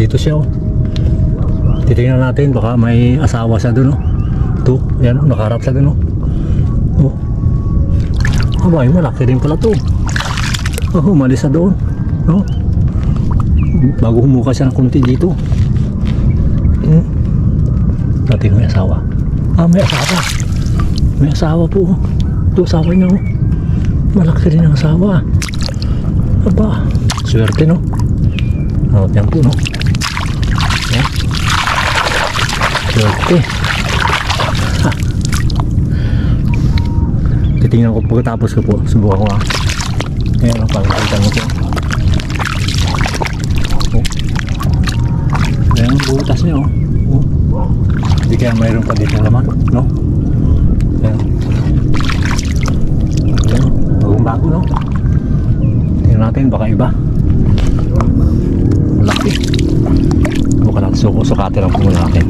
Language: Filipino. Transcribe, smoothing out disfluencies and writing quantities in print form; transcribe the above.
Dito siya oh. Titingnan natin, baka may asawa siya dun oh. Ito, yan oh, nakaharap siya dun oh. Oh. Abay, malaki din pala to. Oh, umalis na doon. Oh. Bago humuka siya ng konti dito. Dating may asawa. Ah, may asawa. May asawa po oh. Ito asawa niya oh. Malaki rin ang asawa. Aba, swerte no. Oh, yan po no. Yan. Swerte. Ha. Titingnan ko pagkatapos ko po. Subukan ko ha. Ayan ang pagkakita mo po. Oh. Ayan ang butas niya oh. Oh. Hindi kaya mayroon pa dito naman no. Ayan. Ayan. Bagong bago no. Tingnan natin baka iba. Malaki. Bukan natin sukatin ang puno natin.